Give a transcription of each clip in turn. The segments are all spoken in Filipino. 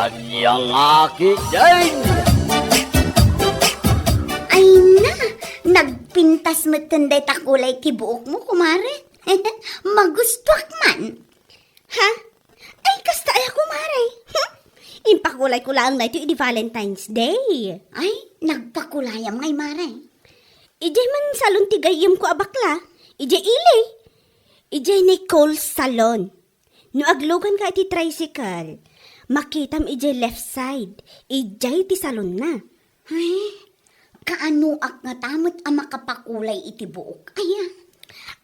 Anyang aki din! Ay na, nagpintas mo tanday takulay tibuok mo, kumare. Magustuak man. Ha? Ay, kasta ay kumare. Impakulay ko lang na ito di Valentine's Day. Ay, nagpakulayam ngay, mare. Ijay man salon tigayim ko abakla. Ijay ili. Ijay Nicole Salon. No aglogan ka iti tricycle, makitam ijay left side. Ijay ti salon na. Ay, kaano ak nga tamot ang makapakulay iti buok. Aya,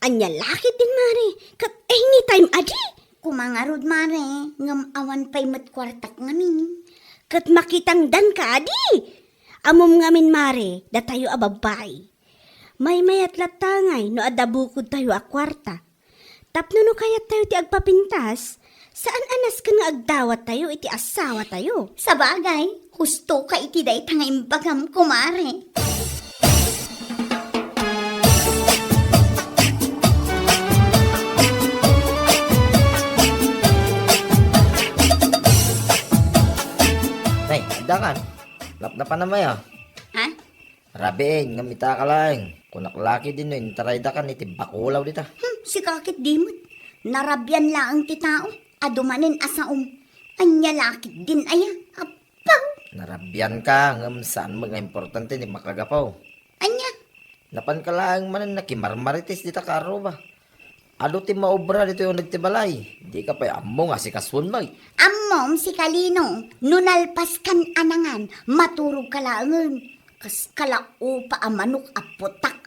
Anya lakit din mare. Kat anytime adi. kumangarod, mare. Ngam awan pa'y matkwartak ngamin. Kat makitang dan ka adi. Amom ngamin mare, da tayo ababay. May mayat latangay no adabukod tayo a kwarta. Tapno no kayat tayo ti agpapintas, saan anas ka nga agdawat tayo iti asawa tayo? Sa bagay, husto ka iti day tangay bagam, kumare. Nay, dakan. Lapdapan na maya. Ha? Rabing, ngamita ka lang. Kung naklaki din nun, taray dakan iti bakulaw dita. Si kakit dimot. Narabyan laang ti tao. Adumanin asaom. Anya lakit din aya. Apaw. Narabyan ka, ngam saan mga importante ni makagapaw. Anya. Napan ka lang manan nakimarmaritis dita karo ba? Ado ti maobra dito yung nagtibalay. Di ka pa amo nga si kaswon mo. Ammom si Kalino. Nunalpas kan anangan. Maturog ka laangan. Kas kalao pa amanok aputak.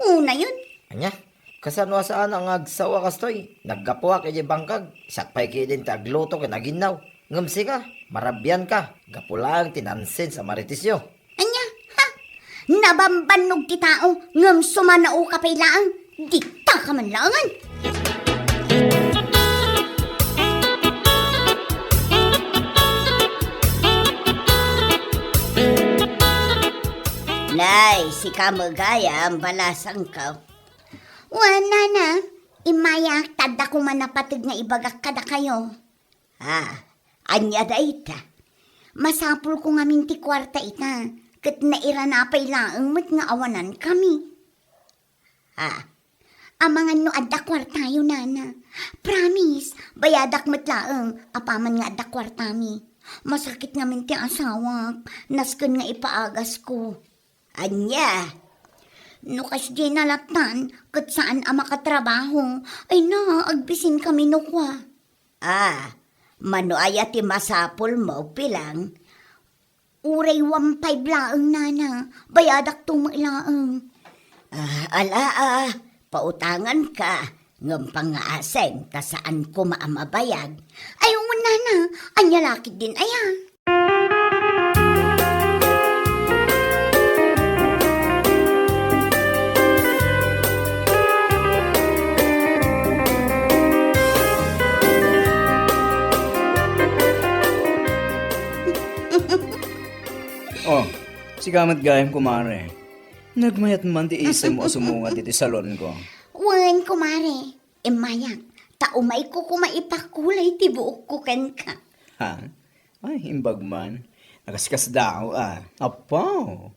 Una yun. Anya, kasano saan ang agsawa kastoy? Naggapuwa kay bangkag. Sakpay kay din tagluto kay naginaw. Ngamsi ka, marabyan ka. Gapulang tinansin sa maritisyo. Anya. Ha? Nabambanog ti tao. Ngam sumanao ka pa'y laang. Dikta ka man laangan. Nay, si Kamagaya ang balasang ka. Wana na, imayak tada ko man napatig nga ibagak kada kayo. Anya da ita. Masapul ko nga minti kwarta ita, kat naira na pa'y laang mat nga awanan kami. Amangan no adda kwarta yun, nana. Promise, bayadak mat laang, apaman nga adda kwarta mi. Masakit nga minti asawak, nasken nga ipaagas ko. Anya, no kas di nalatan, kat saan ang makatrabaho, ay na, agbisin kami no kwa. Mano aya ti masapol mo pilang. Uray 1.5 laang, nana, bayadak tumilaang. Pautangan ka, ngam pangaaseng, kasaan ko maamabayag. Ayaw mo, nana, anya lakit din, aya. Oh, si kamat gayam kumare. Nagmayat man ti isa mo sumungat iti salon ko. Wan, kumare, mayak, taumay ko kumaipakulay ti buok ko ken ka. Ha? Ay, imbag man. Nakaskas daw Apaw.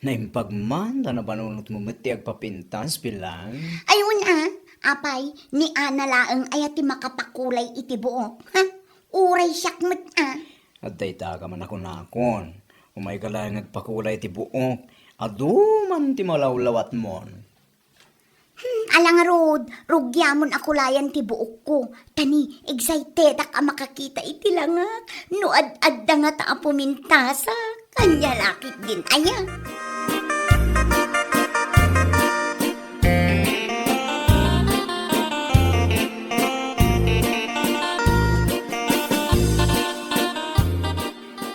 Naimbag man, na panunot mo mati agpapintas bilang. Ayun apay, ni Ana laang ayati makapakulay iti buok. Ha? Uray siyak mat At dayta ka man ako nakon. Umay ka lang nagpakulay ti buok. Aduman ti malawlawat mon. Alang rod, rugyamon akulayan ti buok ko. Tani, excited ka makakita iti langak. No ad-adda nga ta pumintasa. Kanya lakit din, aya.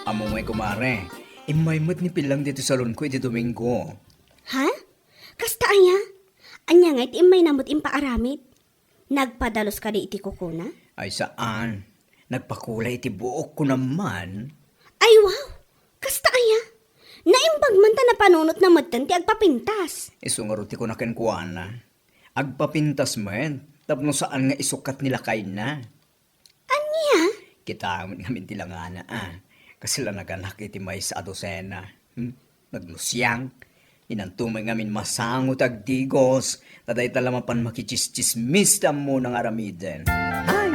Amo may kumare. Imaymot ni pilang dito salon ko iti Domingo. Ha? Kasta aya? Anya nga iti imay namot impaaramid. Nagpadalos ka di iti kukuna? Ay saan? Nagpakulay iti buok ko naman. Ay wow! Kasta aya? Naimbag man ta na panunot na madtan ti agpapintas. Isungaruti ko na kenkuana. Agpapintas man. Tapno saan nga isukat nila kay na. Anya? Kita ngamin tilangana Kasi lang naganak iti may sa adosena. Nagnusyang. Inantumay ngamin masangot agdigos. Taday talaman pan makichismismis mo ng aramiden. Ay,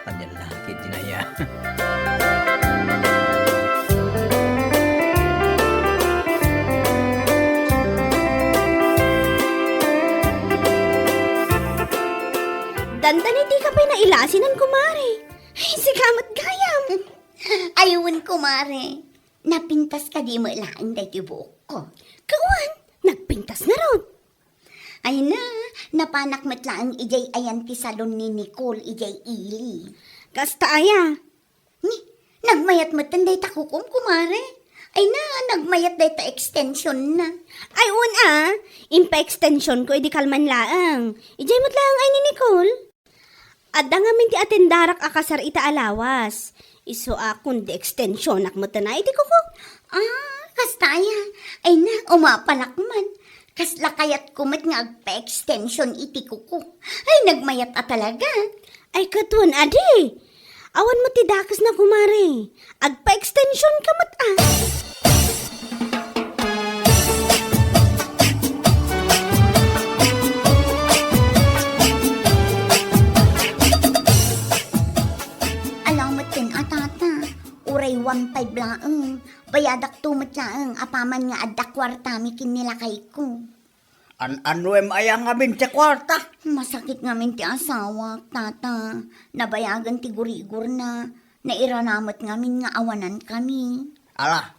kanyan laki dinaya. Dandan hindi ka pa'y nailasinan, kumare. Ay, si kamot gayam. Ayun, kumare. Napintas ka di mo laang day tibok ko. Kawan, nagpintas na ron. Ay na, napanak matlaang ijay ayan ti salon ni Nicole ijay ili. Kasta aya. Ni, nagmayat matanday takukum, kumare. Ay na, nagmayat day ta extension na. Ay, impa-extension ko, edi kalman laang. Ijay mo't laang ay ni Nicole. Adda nga min ti atendarak akasar ita alawas. Iso akong di extension akmata na iti kuko. Kastaya. Ay na, umapalak man. Kasla kayat kumat nga agpa-extension iti kuko. Ay, nagmayat talaga. Ay katun, adi. Awan mo ti dakas na kumare. Agpa-extension ka mat Alamat din atata. Uray 1.5 laang. Bayadak tumat laang. Apaman nga adda kwarta mikin nila kay ko. Ano ayang ngamin sa kwarta? Masakit nga min ti asawa, tata. Nabayagan ti gurigur na. Nairanamot nga min nga awanan kami. Ala,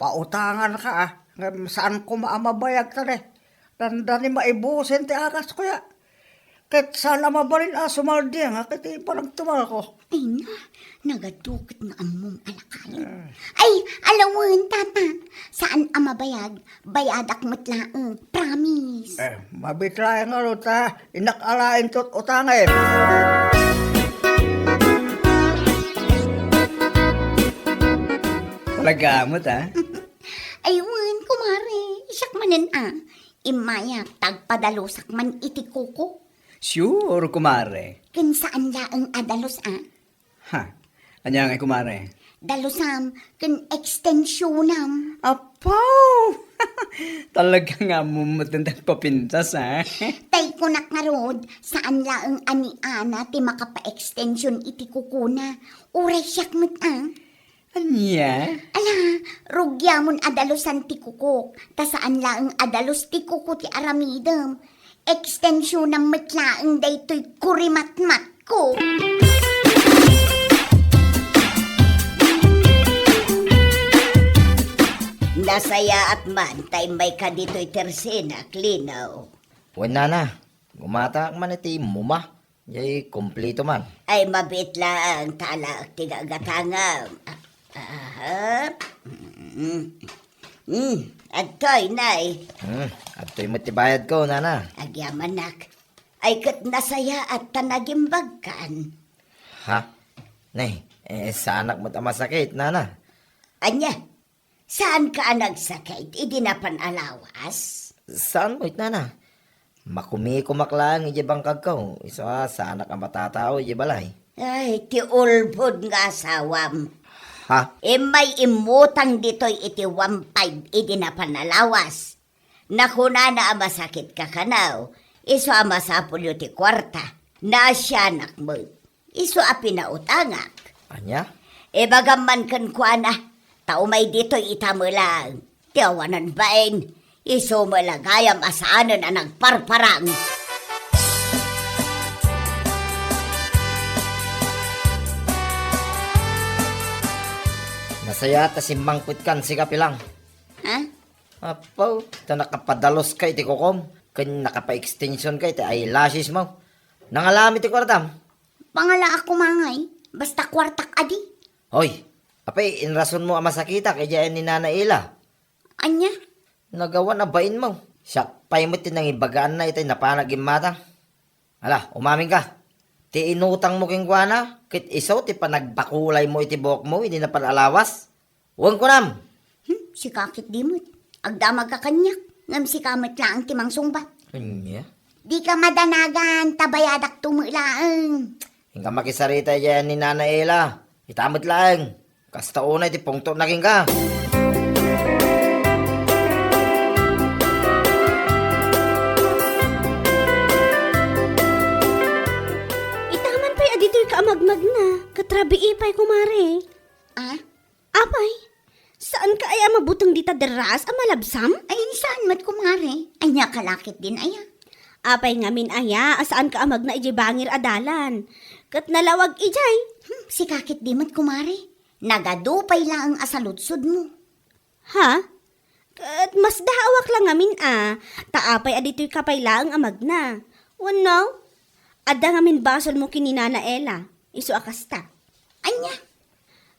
pautangan ka Saan ko maamabayag ta Dandani maibusin ti akas ko ya. Kahit sana mabalin sumaldi nga, kahit parang tumal ko. Ay na, nagadukit nga among alakal. Ay, alawan, tata. Saan amabayag? Bayadak matlaang. Promise. Mabitray nga ro ta, inakalain tot utangin. Malagamot Aywan, kumare. Isak manan Imaya, tagpadalusak man iti kuko. Sure, kumare. Ken saan laang adalos Ha? Anya nga kumare? Dalusam, ken extensionam. Apaw! Talaga nga mo matandang papintas Tay ko nakarod, saan laang ani-ana ti makapa-extension iti kukuna. Uray siyak mat Anya? Ala, rugyamon adalusan ti kukok. Ta saan laang adalos ti kuko ti aramidam. Extension ng matlaang daytoy kurimat-mat ko. Nasaya at man, tay may ka dito'y tersena, klinaw. Wala na. Gumata man iti muma. Yay, kumplito man. Ay mabit lang, tala, tigagatangam. Agtoy, nay. At to'y matibayad ko, nana. Agyamanak. Ay kat nasaya at tanagimbag kaan. Ha? Nay, sa anak mo masakit, nana. Anya, saan ka nagsakit? Idi na panalawas? Saan mo, nana? Makumi-kumaklaan, ijibang kagkaw. Isa sa anak ang matatao, ijibalay. Ay, ti ulbod nga asawam. Ha? May imutang dito'y iti 1.5 idi na panalawas. Nakuna na masakit ka kanaw. Iso amasapul yu ti kwarta. Na siya nakmo. Iso a pinautangak. Anya? Bagaman kan kuana. Tao may dito'y itamulang. Tiawanan bain. Iso malagayam asaanan na nagparparang. Nasaya ta si mangkut kan si kapilang. Ha? Apaw, ta nakapadalos kay ti kukom. Kan nakapa-extension kay ti eyelashes mo. Nangalami ti kwartam. Pangala ako mangay. Basta kwartak adi. Hoy, apay, inrason mo ang masakita kay diyan ni Nana Ila. Anya? Nagawa na bain mo. Siya pa'y mo tinangibagaan na itay napanagim mata. Hala, umamin ka. Ti inutang mo king kuana, kit isaw ti panagbakulay mo iti buhok mo, hindi na panalawas. Huwag ko nam. Si kakit dimot. Agdamag ka kanyak. Ngam si kamit lang timang sungbat. Anya? Di ka madanagan, tabayadak tumulaan. Hingga makisarita diyan ni Nana Ila. Itamad lang. Kasta unay ti pungto naging ka. Itaman pa'y adito'y kaamagmag na. Katrabi ipay kumare. Ah? Apay, saan ka ay mabutang dita deras malabsam? Ay, saan mat kumare? Ay, nakalakit din aya. Apay ngamin aya, asaan ka amag na iji bangir adalan. Kat nalawag ijay. Si kakit di mat kumare. Nagadupay lang ang asalutsod mo. Ha? Kat mas dahawak lang ngamin taapay adito'y kapaylaang amag na. Wano? Ada ngamin basol mo kininana Ella. Isu akasta. Anya?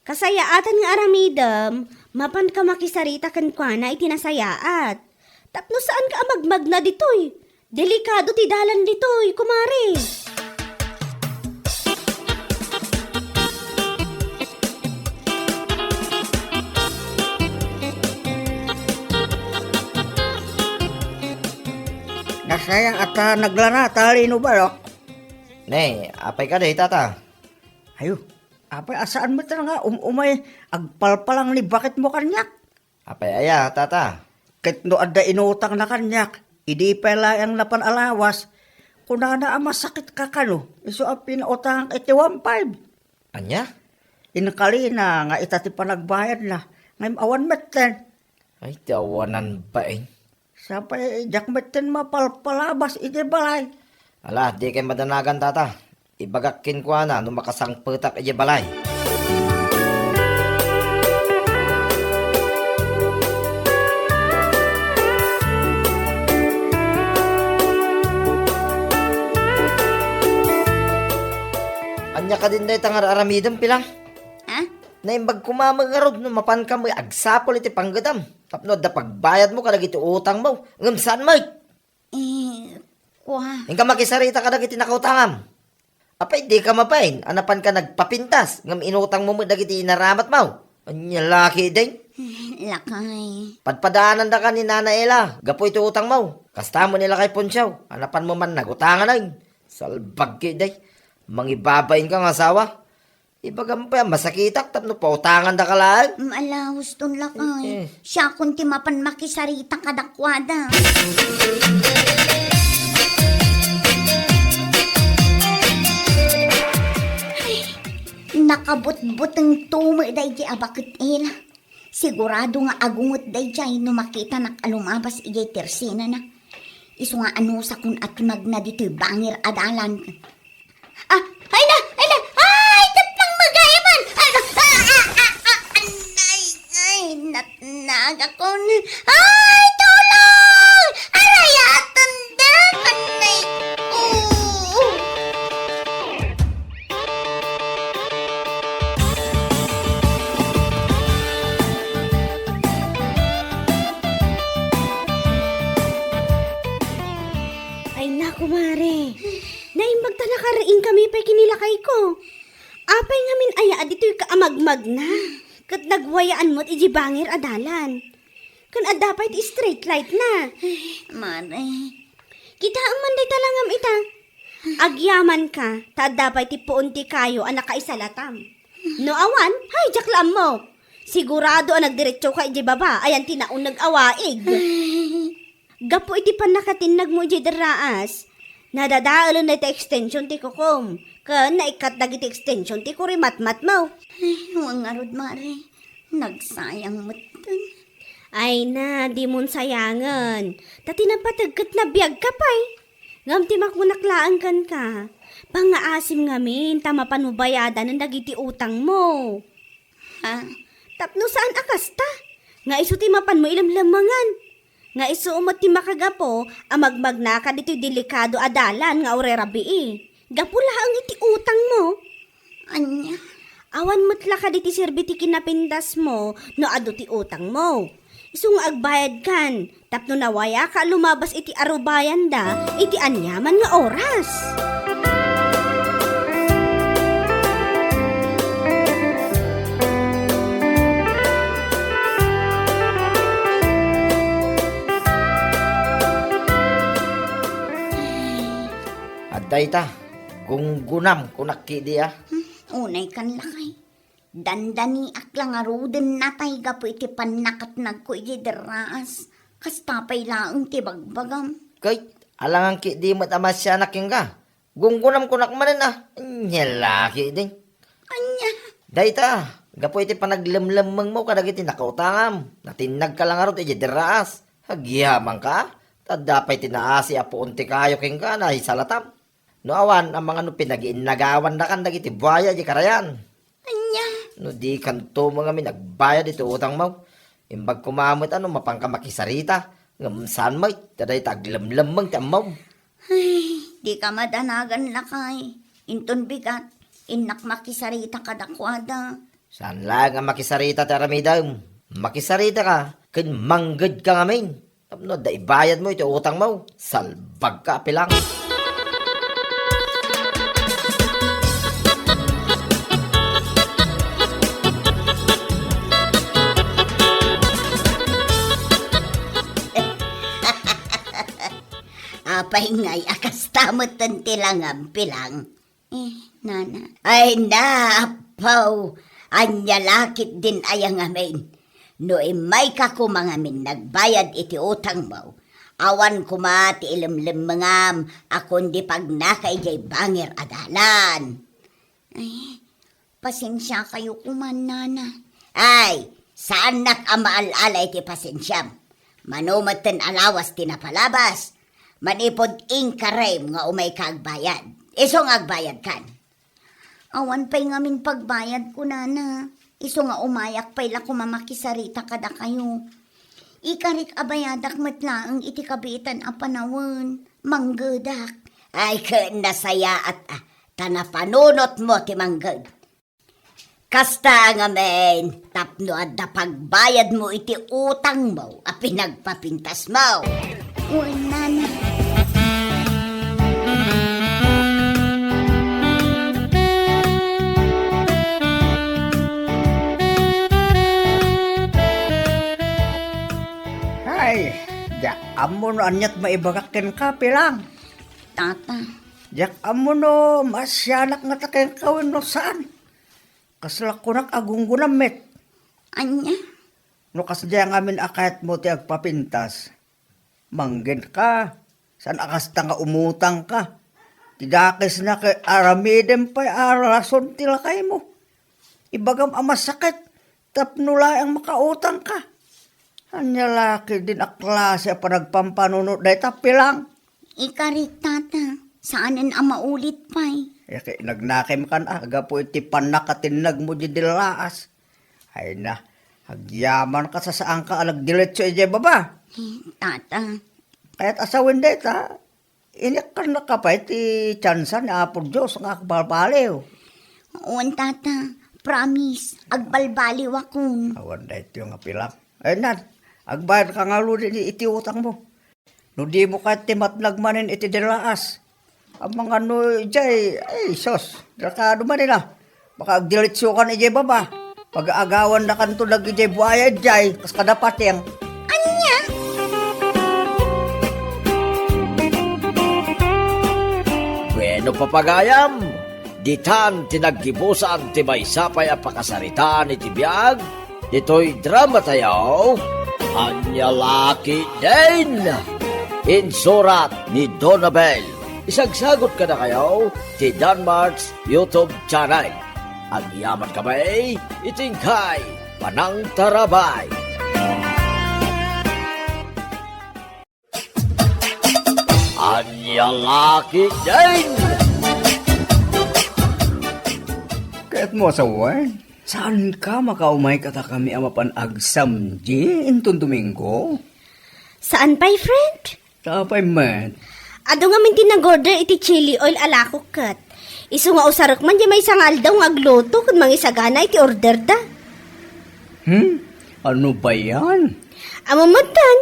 Kasayaatan nga aramidam, mapan ka makisarita kan kwa na itinasayaat. Tapno saan ka amagmag na ditoy? Delikado ti dalan ditoy, kumare. Nasaya at naglana, talino balok. Ne, apay ka day tata. Ayo, apay asaan mo nga umay agpalpalang ni bakit mo kanyak? Apay aya, tata. Ket no adda inutang na kanyak, idi pala ang napanalawas. Kunana ang masakit ka kano, iso ang pinautang iti 1.5. Anya? Inakali na nga itati pa nagbayad na, ngayon awan metten. Ay, tawanan ba eh. Sapay jak metten mapalpalabas iti balay. Ala, di kay madanagan tata. Ibagakin ko na nung makasangputak iya balay. Anya ka din day tangar aramidam pilang. Ha? Naimbag kumamangarod no mapan ka mo agsapol iti panggadam. Tapno da pagbayad mo kadag iti utang mo. Ngam saan mo? Kwa. Hingga makisarita ka dagiti nakautangam. Apay, di ka mapain. Anapan ka nagpapintas. Ngam inutang mo dagiti inaramat mo. Anya laki din. Lakay. Padpadaanan da ka ni Nana Ella. Gapo ito utang mo. Kasta mo nila kay Ponsyao. Anapan mo man nagutangan ay. Salbag ki day. Mangibabain kang asawa. Ibagam pa masakitak. Tapno pautangan da ka lang. Malahos ton lakay. Siya kunti mapan makisarita kadakwada. Nakabot-bot ang tumi day di abakit ila. Sigurado nga agungot day jay no makita nakalumabas ijay tersina na. Iso nga ano sa kun at magna dito'y bangir adalan. Ah, ay na! Ay, tapang magayaman! Natnaga ko na. Ay, tulong! Arayatan da! Anay ko! Ay naku mare, naimbag ta nakaraing kami pa kinilakay ko. Apay ngamin aya adito'y kaamagmag na. Kat nagwayaan mo't iji bangir adalan. Kan adapay ti straight light na. Mare, Kita ang manday talangam ita. Agyaman ka, ta adapay ti puunti kayo ang nakaisalatam. No awan, hay jaklam mo. Sigurado ang nagdiretso ka iji baba, ayan tinaon nag-awaig. Gapo iti panakatinag mo iji daraas. Nadadaalo na iti extension ti kukum. Kan naikat dagiti extension ti kurimatmat mo. huwag nga rod, Mare. Nagsayang matan. Ay na, di mon sayangan. Tati napatagkat na biyag ka pa'y. Ngam ti makmunaklaan kan ka. Pangaasim ngamin, tama panubayadan ng dagiti utang mo. Ha? Tapno saan akasta? Nga iso ti mapan mo ilamlamangan. Nga iso umot ti makagapo, amagmag na ka dito'y delikado adalan nga orerabii. Gapula ang iti utang mo. Anya? Awan matla ka diti serbiti kinapindas mo, no ado ti utang mo. Isung agbayad kan, tapno nawaya ka lumabas iti arubayan da, iti anyaman nga oras. Aday ta. Gunggunam kunakki di ah. Unay kan lakay. Dandani aklang aruden natay gapo iti panakatnag ko iti deraas. Kastapay laang ti bagbagam. Kay, alangan ki di mo't amasyanak yung ka. Gunggunam ko nakmanan Nyalaki din. Anya, Dayta, gapo iti panaglamlamang mo kadag iti nakautangam. Natinag ka lang arot iti deraas. Hagyamang ka. Tadapay tinaasi apo unti kayo king ka na isalatam. No awan ang mga pinag-inagawan na kan dagiti buhaya di karayan. anya. No di kanto mga mi nagbayad iti utang mo. Imbag kumamit mapangka makisarita. Ngamsan mo, taday taglamlamang ti amaw. Ay, di ka madanagan lakay. Inton bigat, inak makisarita kadakwada. Saan lang ang makisarita ti aramidam? Makisarita ka, kin manggad ka ngamin. Tapno, daibayad mo iti utang mo. Salbag ka pilang. Apay ngay, akas tamot tantilangam pilang. Nana. Ay na, apaw. Anya lakit din ayang amin. No imay ka kumangamin, nagbayad iti utang mo. Awan kumati ilimlim mangam, akon di pag nakay jay bangir adalan. Ay, pasensya kayo kuman, Nana. Ay, saan nak amaalala iti pasensyam? Manumatan alawas tinapalabas. Manipod inkarem nga umay kaagbayad. Iso nga agbayad kan. Awan pa'y ngamin pagbayad ko, Nana. Iso nga umayak pa'y la kumamakisarita kada kayo. Ikarik abayadak matlaang iti kabitan a panawon. Manggedak. Ay nasaya at tanapanunot mo ti mangged. Kasta nga men, tapno at pagbayad mo iti utang mo a pinagpapintas mo. Uy, Nana. Ay, jak amo no anyat maibagakin ka pilang. Tata. Jak amo no masyanak nga takin kawin no saan. Kaslak ko agunggunam met. Anya? No kasdya ngamin akayat mo ti agpapintas. Manggin ka. San akasta nga umutang ka. Tidakis na kay aramidem pa arason tila kay mo. Ibagam amas sakit. Tapnula ang makautang ka. Anya laki din a klase pa nagpampanunod dahi tapilang. Ikarik, Tata. Saanin ang maulit pa'y? Kaya nagnakim ka na, aga po iti panakatinag mo di dilaas. Ay na, agyaman ka sa saan ka alagdiletso ije baba. Tata. Kaya't asawin deta, inik ka na ka pa iti tsansa ni Apo Diyos nga akbalbaliw. Uwan, Tata. Promise, agbalbaliw akon. Awan na ito yung apilang. Ay na, agbayad ka nga lurin iti utang mo. No di mo ka timatnagmanin iti dilaas. Ang mga no jay, ay sos, drakado man nila. Baka agdiletso ka na ije baba. Pag-aagawan na kanto lagi ije buhaya jay, kas kadapat yang. Anya? Bueno papagayam, ditan tinaggibusan ti may sapay a pakasaritaan iti biyag, ito'y drama tayo, Anya Laki din, insurat ni Donabel. Isagsagot ka na kayo ti Danmarks YouTube channel. Ang yaman kamay, itingkay, Panang Tarabay. Anya Laki din! Kaya't mo asawan, saan ka makaumay kata kami amapan agsam di intong Domingo? Saan pa'y, friend? Tapay man, Ado nga mintin nag-order iti chili oil alako kat. Isu nga usarok man di may sangal daw nga agluto kung mangisagana iti order da. ano ba yan? Amamatan,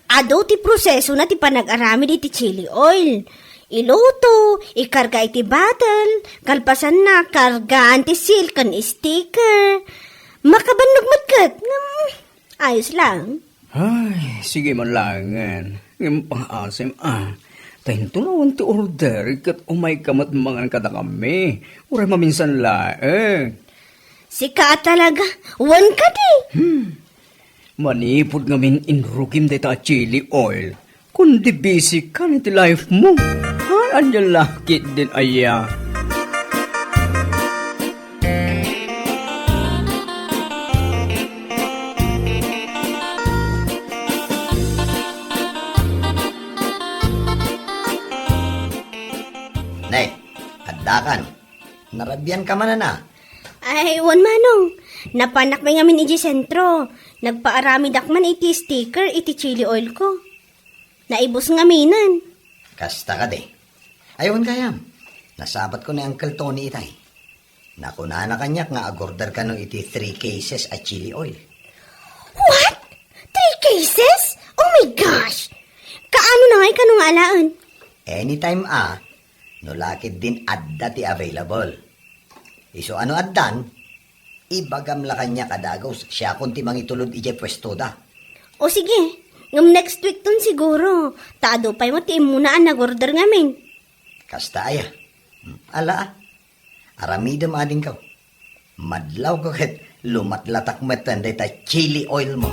ado ti proseso na ti panag-arami iti chili oil. Iluto, ikarga iti bottle, kalpasan na, karga anti-seal kan sticker. Makabannog matkat. Ayos lang. Ay, sige man langan. Yung pang-asim Tayo naman ti order, kat umay kamat mga kada kami. Uray maminsan laeng. Sika talaga. Wan ka di. Manipod ngamin inrukim dita chili oil. Kundi busy ka na ti life mo. Ha? Anya lakit din aya. Nay, addakan. Narabyan ka man na. Ay, wan manong. Napanak may ngamin iji sentro. Nagpaarami dakman iti sticker iti chili oil ko. Naibos ngaminan. Kasta ka de. Ayawan kayam. Nasabat ko ni Uncle Tony itay. Nakuna na kanyak nga agorder ka no iti 3 cases at chili oil. What? 3 cases? Oh my gosh! Kaano na ngay kanong alaan? Anytime no lakid din adda ti available. Iso ano addan, ibagam la kanya kadagos siya kunti mangitulod ije pwesto da. O sige, ngam next week ton siguro. Taado pa'y mo ti imunaan nag-order ngamin. Kasta aya. Ala aramidam ading ka. Madlaw ko ket lumatlatak metan deta chili oil mo.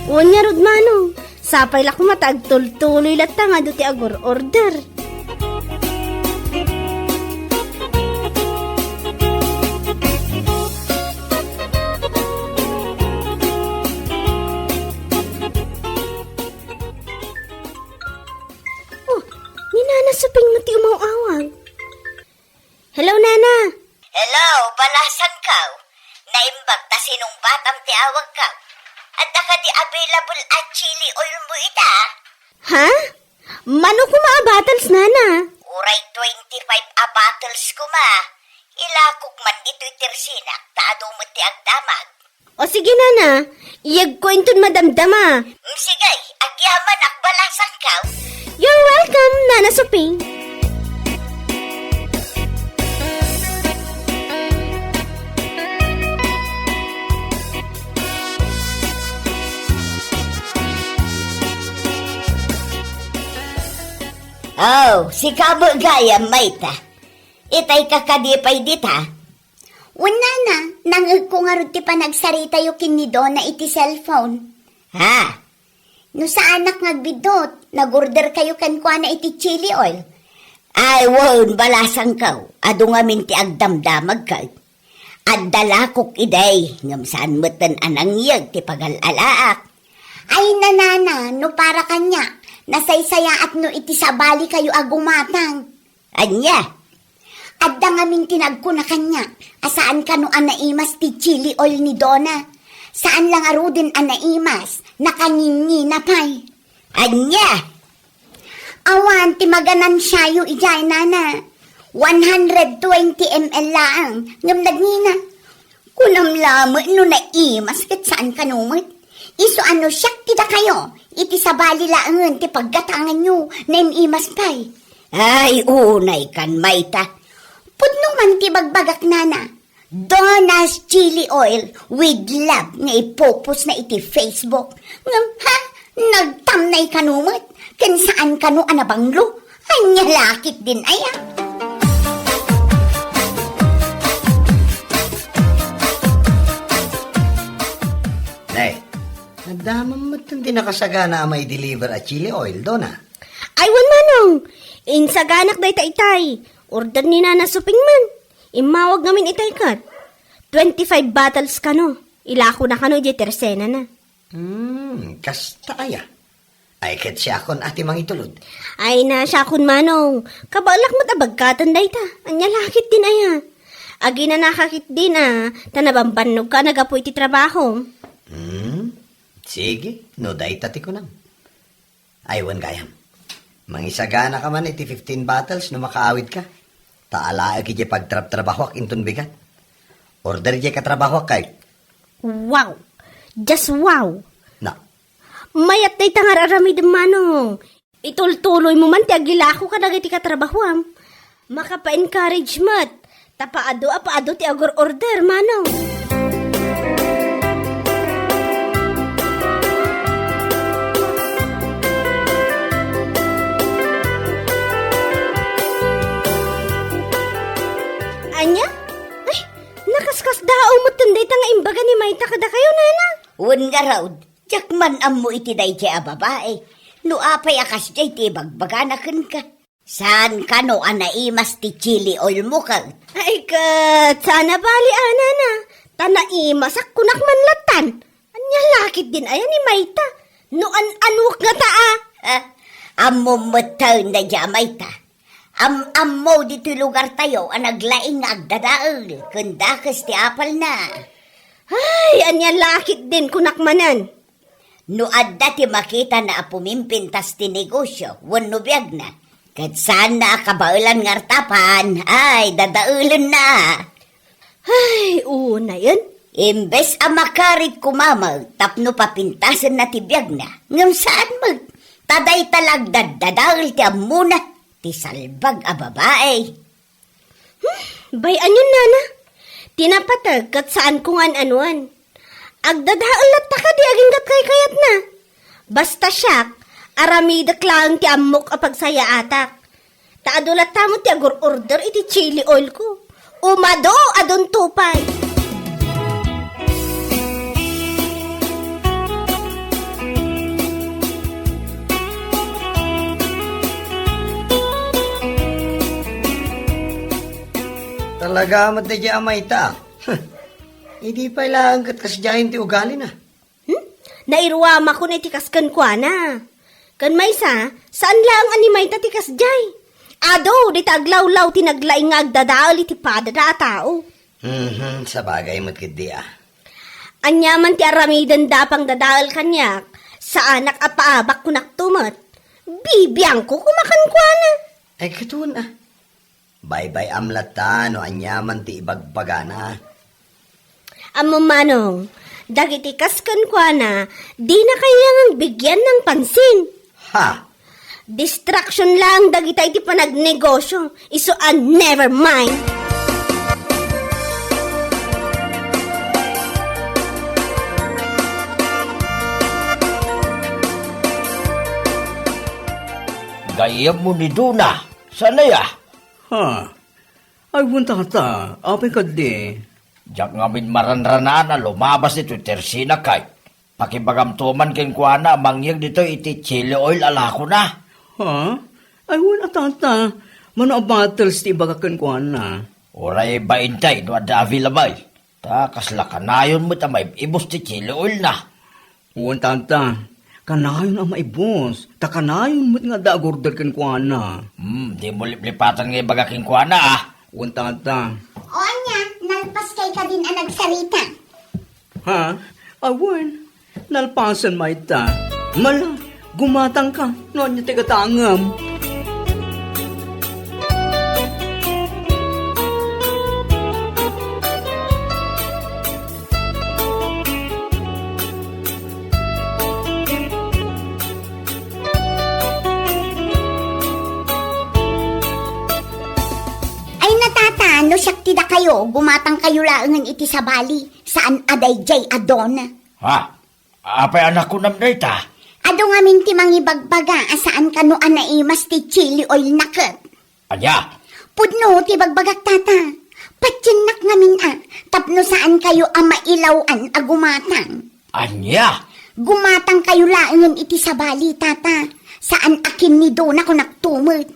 Uwan nga rod manong. Sapay lak matag tuloy latang ado ti agor-order. Suping mo ti umawawag. Hello, Nana. Hello, balasan ka. Naimbag ta sinong batang ti awag ka. At ka di available at chili oil mo ita. Ha? Mano ko maabatals, Nana? Uray 25 a bottles ko ma. Ilakok man ito'y tersinak, taado mo ti agdamag. O sige, Nana. Iyag ko inton madamdama. Sige, agyaman akbalasan ka. You're welcome, Nana Suping. Oh, si Kabo Gaya, Mayta. Itay kakadipay dita. Una na, nangag ko nga rin ti panagsarita yung kinido na iti cellphone. Ha? No sa anak nagbidot, nag-order kayo kankwa na iti chili oil. Ay, won, balasang kaw. Ado nga minti agdamdamag ka. At dalakok iday, ngam saan matan anang yag ti pagalalaak. Ay nanana, no para kanya, nasaysaya at no iti sabali kayo agumatang. Anya? At da nga mintinag ko na kanya, asaan ka no anaimas ti chili oil ni Donna. Saan lang arudin anaimas, nakangingi na pay. Anya? Awan, ti maganan siya yung ijay nana. 120 ml lang, ngam nagnina. Kunam lamo, no naimas, kat saan ka numot? Iso ano siyak tida kayo, iti sabali laangan ti paggatangan nyo, naimas pay. Ay, unay kan, Mayta. Pudno man ti bagbagak nana. Donna's chili oil with love nga ipopos na iti Facebook. Ngam, ha? Nagtamnay kanumot? Ken saan kanu anabanglo? Anya lakit din aya. Nay, nagdaman mo itong dinakasagana may deliver at chili oil, Donna. Ay, wan manong. Insaganak day itay. Order ni Nana Suping man. Imawag namin itay kat. 25 bottles ka no. Ilako na ka no, di tersena na. Kasta aya. Ay, ket siya kon ati mangitulod. Ay na siya kun manong. Kabalak mo tabagkatan day ta. Anya lakit din aya. Agi na nakakit din tanabambanog ka nagapo iti trabaho. Sige, no day tati ko nang. Aywan kayam. Mangisagana ka man iti 15 bottles no makaawid ka. Taala agi pagtrabahwak inton bigat. Order je katrabahwak kay. Wow! Just wow! Na, Mayat day tangar aramid manong. Itultuloy mo man ti agilako ka dagiti katrabahuam. Makapa-encourage mat. Tapaado ti agor order manong. Anya? Ay, nakaskas daw mo dayta nga imbaga ni Mayta kada kayo, nana. Wan nga raw, jakman mo iti day a babae. No apay akas jay ti bagbaganakan ka. Saan ka no anaimas ti chili oil mo ka? Ay kat, sana bali nana. Tanaimasak kunak manlatan. Anya lakit din ayan ni Mayta. No anwak nga taa. Amo mataw na jamay ta. Mo dito lugar tayo ang naglaing nga agdadaol. Kundakas ti apal na. Ay, anya lakit din kunakmanan. No adda ti makita na pumimpin tas ti negosyo, wano biyag na. Kat saan na kabaulan nga artapan, ay dadaulan na. Ay, una yun. Imbes ang makarit kumamag, tapno papintasan na ti biyag na. Ngam saan mag, taday talag dadadaol ti amuna, ti salbag a babae. Bayan yun, nana. Tinapatag kat saan kung anuan. Agdadaulat ta ka di aging kat kayat na. Basta siyak, aramidak lang ti amok a pagsaya atak. Taadulat tamo ti agur order iti chili oil ko. Umado adon tupay. Talaga amat na dyan Mayta. Hindi pa ilang kasyahin ti ugali na. Nairwama ko na itikaskan kwa na. Kan maysa, saan lang ani Mayta tikas jay? Ado, di taglawlaw tinaglaing nga agdadaal iti padada a tao. Sa bagay magkidi Anyaman ti aramidan dapang dadaal kanyak, sa anak a paabak kunak tumat. Bibiyang ko kumakan kwa na. Ay katun Bye-bye amlata no anyaman ti ibagbagana. Amo manong, dagiti kaskan kwa na, di na kailangang bigyan ng pansin. Ha! Distraction lang dagita iti panagnegosyo, iso never mind. Gayam mo ni Duna. Sana ya? Ha? Ay, bunta ta. Apay ka di. Diyak ngamin maranranaan na lumabas ito tersina kay. Pakibagamtuman ken kuana mangyag dito iti chili oil alako na. Ha? Ay, wala tata. Mano battles ti bagakan ko na. Oray ba intay no ada available. Ta kasla kanayon mo ta may ibus ti chili oil na. Wala tata. Kanayon ang maibos. Ta kanayon mo't nga da-order kan ko na. Di mo liplipatan nga bagaking kuana ah. Wala tata. O anya, nalpas kay ka din ang nagsalita. Ha? Awan. Nalpasan Mayta. Mala, gumatang ka. Noon niya tigatangam. Ay natata, no syakti da kayo, gumatang kayo laangan iti sa bali, saan aday jay adona. Ha? Apay anak ko namday ta. Ado nga minti mangibagbaga, asaan ka no anaimas ti chili oil naket. Anya? Pudno ti bagbagak tata, patyanak ngamin tapno saan kayo mailawan gumatang. Anya? Gumatang kayo laangan iti sa bali tata, saan akin ni Dona ko naktumot.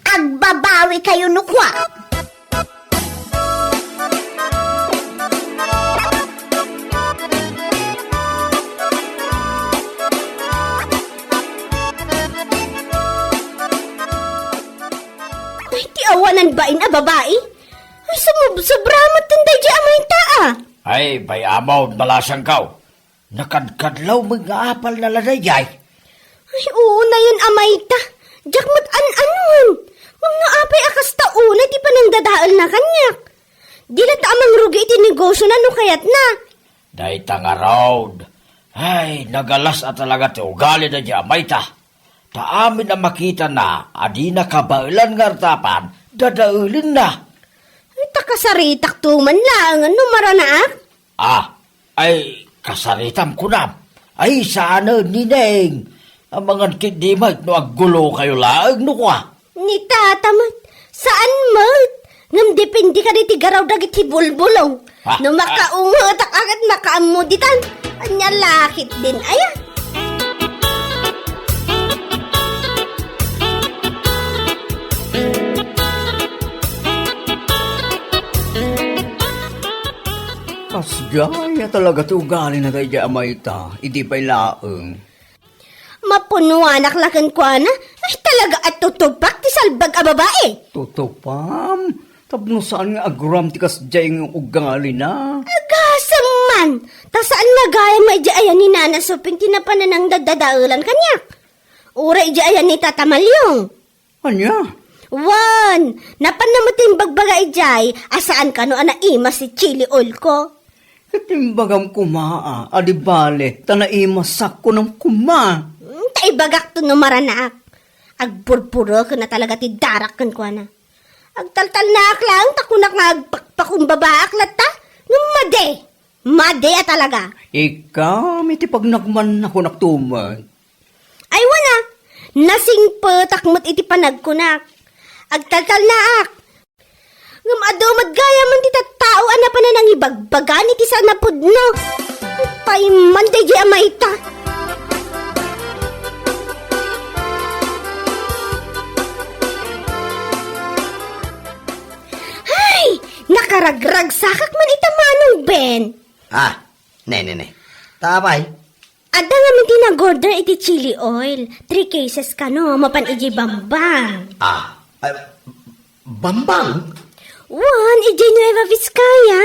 Agbabawi kayo nukwa. Ay, ti awanan bain a babae? Ay, sobramat tanday di amay taa. Ay, bay amaw, balasang kaw. Nakadkadlaw mga apal na ladayay. Ay, oo na yun amay ta. Jakmat an-anuan. Mga apay akas tauna, di pa nang dadaal na kanyak. Di na tamang rugi iti negosyo na no kayat na. Day tanga road. Ay, nagalas at talaga ti ugali na diya, may ta. Taamin na makita na, adi na kabailan nga artapan, dadaulin na. Ay, takasaritak tuman lang, ano maranaak? Ay, kasaritam ko na. Ay, sana, nineng. Ang mga kidimag, no aggulo kayo laag, no kwa. Ni tatamat, saan mat? Ngam depende ka di tigaraw dagit hibulbulong. No makaungot agad makaamuditan. Anya lakit din aya. Kasgaya talaga ti ugali na tayo dyan amayta. Hindi pa'y laeng. Mapuno anak lakan ko na. Ay talaga at tutupak ti salbag a babae. Tutupam. Tapno saan nga agram ti kasjay ng ugali na. Agasam man. Ta saan magaya may di ayan ni Nana Supin tinapanan ng dadadaulan kanyak. Ura di ayan ni Tata Malyong. Anya? Wan, napanamutin bagbaga ijay, asaan ka no anaima si chili oil ko? Katimbagam kumaa, adibale, tanaimasak ko ng kuma. Taibagak to no maranak. Agpurpuro ko na talaga ti darak kan kwa na. Agtaltal na aklang, takunak nga agpakpakumbaba aklat ta. Nung made talaga. Ika, may tipag nagman ako naktuman. Ay wana, nasing patakmot iti panagkunak. Agtaltal na ak. Ngam adomad gaya man ti tattao ana pa na nang ibagbagan iti sa napudno. Paiman day di amayta. Ay, nakaragrag sakak man ita manong Ben. Ne. Tapay. Ada nga man tinagorder iti chili oil. 3 cases ka no, mapan iji bambang. Bambang? One, iji Nueva Vizcaya.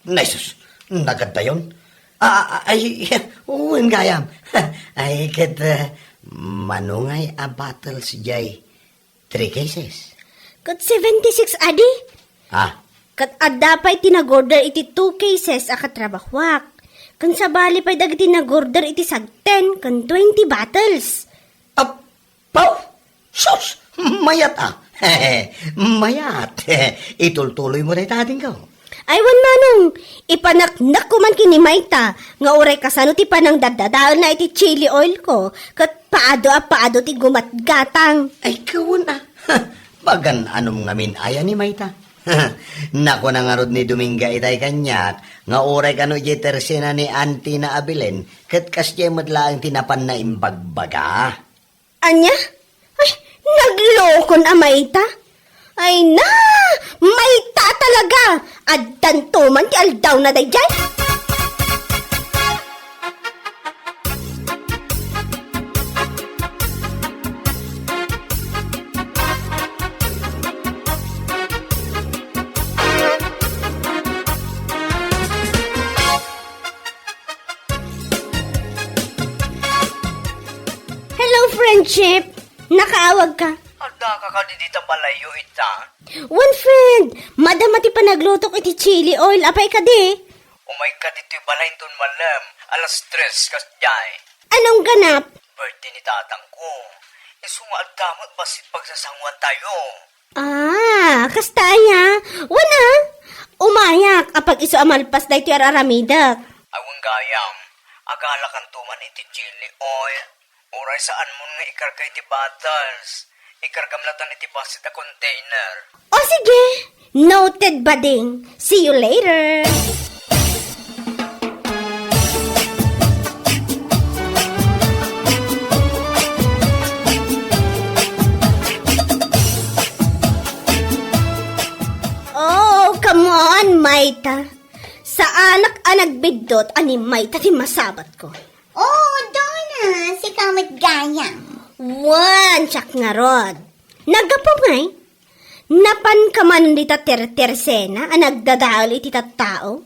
Nesus, naganda yun. Uwan gayam. Ay, manungay a battle si Jay. 3 cases. Kat 76 adi. Kat adda pa'y tinagorder iti 2 cases akatrabahwak. Kan sa bali pa'y dagiti tinagorder iti sagten kan 20 bottles. Pau? Sus! Mayat Mayat. Itultuloy mo na itating ka. Aywan manong, ipanaknak ko man kinimayta, nga uray kasano ti panang dadadaan na iti chili oil ko, kat paado ti gumatgatang. Ay, kawon Bagan anong ngamin aya ni Mayta. Nako na nga rod ni Dominga itay kanyak, nga uray kano jetersena ni Auntie na abilen, kat kasya madlaang tinapan na imbagbaga. Anya? Ay, naglokon amayta? Ay na! Mayta talaga! Addan to man ti aldaw na day dyan! Hello, friendship! Nakaawag ka? Ada ka ka dito palayo ita. One friend, madam ati panaglutok iti chili oil, apay ka di. Umay ka dito balayin ton malam. Alas 3 kasjay. Anong ganap? Birthday ni tatang ko. Isunga damot basit pagsasanguan tayo. Kastaya. Wana, umayak apag iso amalpas da iti araramidak. Awang gayam, agala kan tuman iti chili oil. Uray saan mo nga ikarga iti bottles. Ikargamlatan iti basit na container. O sige, noted bading. See you later. Oh, come on, Mayta. Sa anak bidot, ani Mayta ti masabat ko. Oh, Donna, si kamit gayam. Wan, tsak nga rod. Nagapamay, napan ka man dita ter-tersena, nagdadaal iti tattao.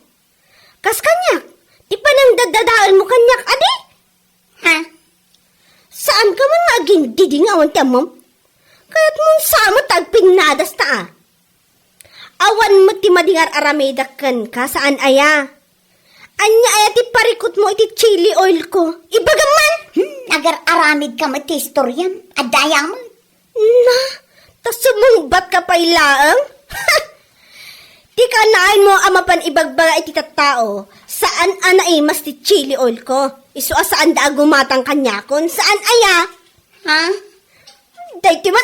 Kas kanyak, ti pa nang dadadaal mo kanyak, adi? Ha? Saan ka man aging didingawan ti amom? Kaya't mong sama tagpinadas ta. Awan mo ti madingar aramidakan ka saan aya. Anya aya ti parikot mo iti chili oil ko. Ibagaman! Agar-aramid ka mati istoryam. Adaya mo. Na, tas sumungbat ka pa ilaang? Ti kanain mo amapan ibagbaga iti tattao. Saan anaimas ti chili oil ko? Isu saan da gumatang kanyakon? Saan aya? Ha? Day timan.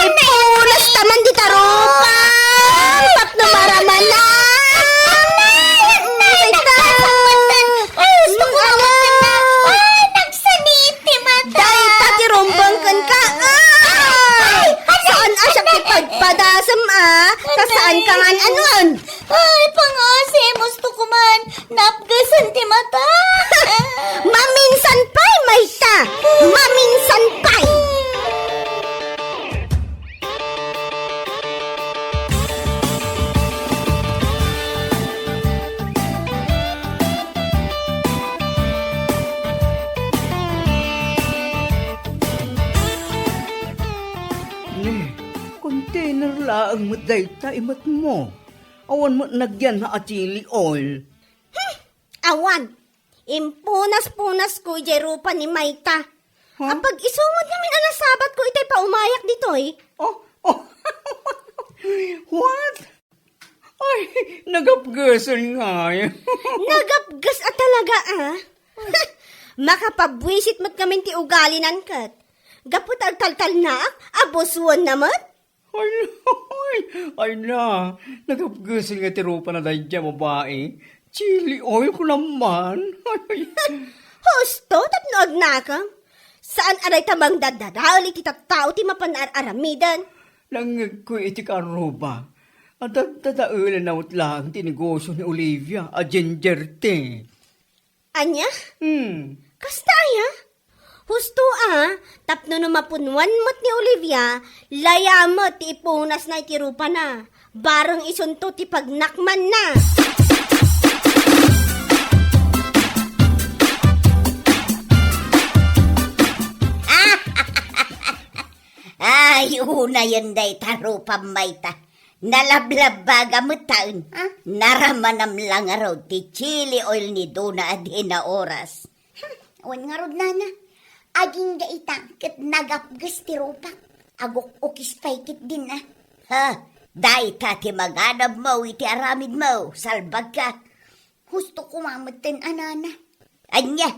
Ipunas taman di tarupan. Tapno maraman na. Gusto ko naman na. Ay, nagsaniti mata. Day tatirumbang kan ka. Saan asya kipagpadasam Tasaan ka nga anuan? Ay, pangasim. Gusto ko man. Napgasan ti mata. Maminsan pa'y mayta. Maminsan pa'y. Container laang madayta imat mo. Awan mo nagyan na chili oil. Awan. Impunas-punas ko jerupa ni Mayta. Huh? Apag isumod namin alasabat ko itay pa umayak dito eh. Oh. What? Ay, nagapgasan nga yan. Nagapgas at talaga Makapabwisit mo't kami ti ugali nan kat. Gapot agtaltal na, aboswan naman. Ay na, nagapgasan nga tirupa na dahil dyan babae. Chili oil ko naman. Husto, tapnood na ka. Saan aray tamang dadadali ti tattao ti mapanar-aramidan? Langag ko iti karuba. At dadaulan na lang ti negosyo ni Olivia, a ginger tea. Anya? Hmm. Kastaya? Husto tapno no mapunwan mo't ni Olivia, layamot ti ipunas na itirupa na. Barang isunto ti pagnakman na. Ay, una yun day tarupa Mayta. Nalablabaga mo taon. Naramanam lang araw ti chili oil ni Duna adhin na oras. Awan nga rod nana. Aging gaita kat nagapgas ti rupak. Agok ukis paikit din Ha, day ti maganab mo iti aramid mo. Salbag ka. Husto kumamutin anana. Anya,